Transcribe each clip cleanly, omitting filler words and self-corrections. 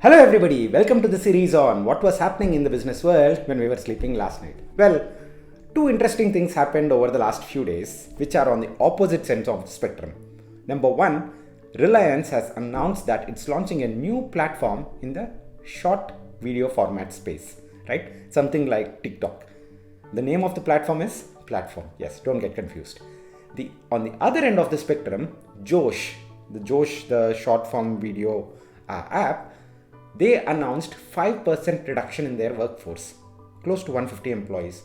Hello everybody, welcome to the series on what was happening in the business world when we were sleeping last night. Well, two interesting things happened over the last few days which are on the opposite ends of the spectrum. Number one, Reliance has announced that it's launching a new platform in the short video format space, right? Something like TikTok. The name of the platform is Platform. Yes, don't get confused. On the other end of the spectrum, Josh, the short form video app, they announced 5% reduction in their workforce, close to 150 employees.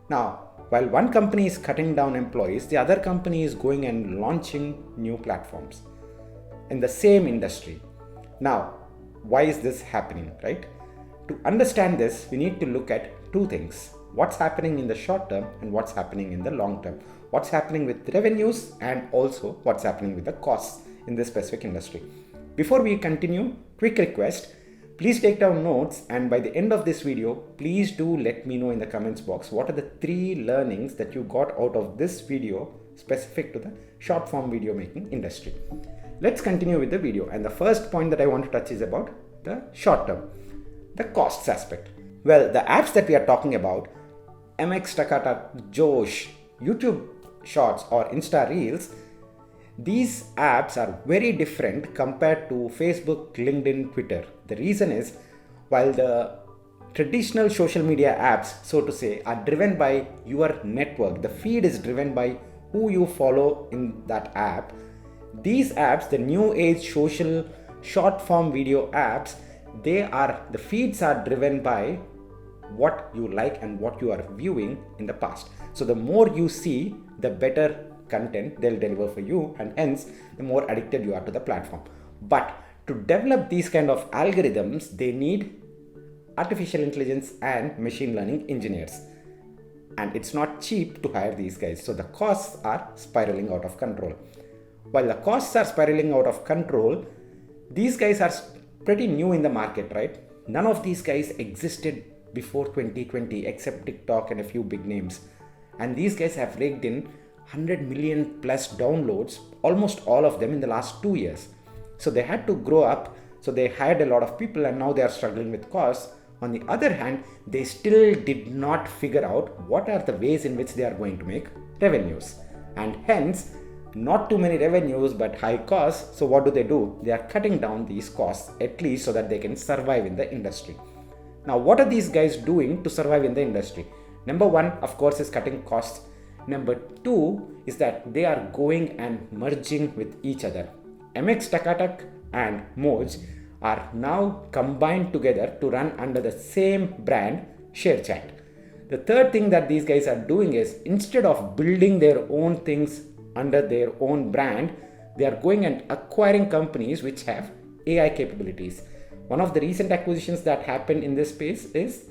Now, while one company is cutting down employees, the other company is going and launching new platforms in the same industry. Now, why is this happening, right? To understand this, we need to look at two things: what's happening in the short term and what's happening in the long term. What's happening with revenues and also what's happening with the costs in this specific industry. Before we continue, quick request. Please take down notes, and by the end of this video, please do let me know in the comments box what are the 3 learnings that you got out of this video specific to the short form video making industry. Let's continue with the video, and the first point that I want to touch is about the short term, the costs aspect. Well, the apps that we are talking about, MX Takata, Josh, YouTube Shorts or Insta Reels, these apps are very different compared to Facebook, LinkedIn, Twitter. The reason is, while the traditional social media apps, so to say, are driven by your network, the feed is driven by who you follow in that app. These apps, the new age social short form video apps, the feeds are driven by what you like and what you are viewing in the past. So the more you see, the better content they'll deliver for you, and hence the more addicted you are to the platform. But to develop these kind of algorithms, they need artificial intelligence and machine learning engineers, and it's not cheap to hire these guys. So the costs are spiraling out of control. While the costs are spiraling out of control, these guys are pretty new in the market, right? None of these guys existed before 2020 except TikTok and a few big names, and these guys have raked in 100 million plus downloads, almost all of them in the last 2 years. So they had to grow up, so they hired a lot of people, and now they are struggling with costs. On the other hand, they still did not figure out what are the ways in which they are going to make revenues, and hence not too many revenues but high costs. So what do? They are cutting down these costs, at least so that they can survive in the industry. Now, what are these guys doing to survive in the industry? Number one, of course, is cutting costs. Number two is that they are going and merging with each other. MX Takatak and Moj are now combined together to run under the same brand, ShareChat. The third thing that these guys are doing is, instead of building their own things under their own brand, they are going and acquiring companies which have AI capabilities. One of the recent acquisitions that happened in this space is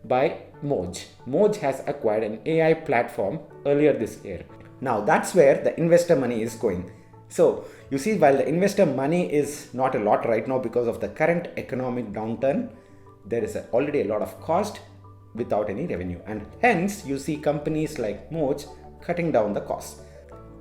by Moj. Moj has acquired an AI platform earlier this year. Now that's where the investor money is going. So you see, while the investor money is not a lot right now because of the current economic downturn, there is already a lot of cost without any revenue, and hence you see companies like Moj cutting down the costs.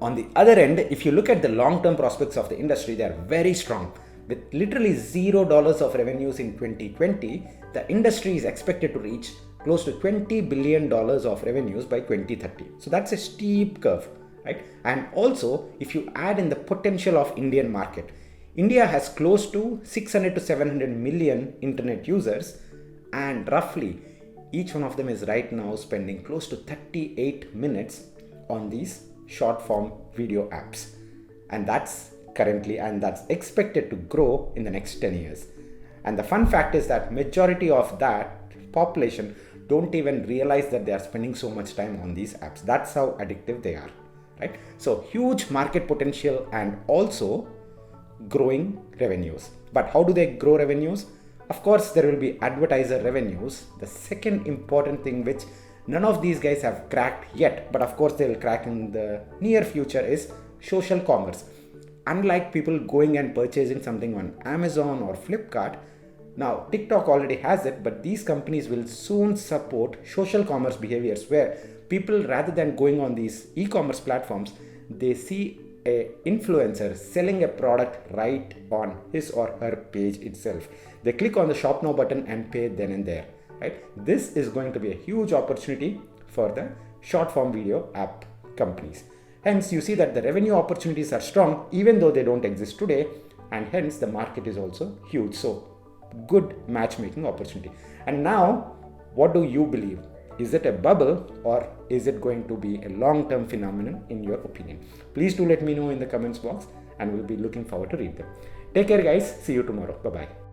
On the other end, if you look at the long-term prospects of the industry, they are very strong. With literally $0 of revenues in 2020, the industry is expected to reach close to $20 billion of revenues by 2030. So that's a steep curve, right? And also, if you add in the potential of Indian market, India has close to 600 to 700 million internet users, and roughly each one of them is right now spending close to 38 minutes on these short form video apps. And that's expected to grow in the next 10 years. And the fun fact is that majority of that population don't even realize that they are spending so much time on these apps. That's how addictive they are, right? So huge market potential and also growing revenues. But how do they grow revenues? Of course, there will be advertiser revenues. The second important thing which none of these guys have cracked yet, but of course they will crack in the near future, is social commerce. Unlike people going and purchasing something on Amazon or Flipkart, now TikTok already has it, but these companies will soon support social commerce behaviors where people, rather than going on these e-commerce platforms, they see a influencer selling a product right on his or her page itself. They click on the shop now button and pay then and there, right? This is going to be a huge opportunity for the short form video app companies. Hence, you see that the revenue opportunities are strong even though they don't exist today, and hence the market is also huge. So, good matchmaking opportunity. And now, what do you believe? Is it a bubble or is it going to be a long-term phenomenon in your opinion? Please do let me know in the comments box, and we'll be looking forward to read them. Take care, guys. See you tomorrow. Bye-bye.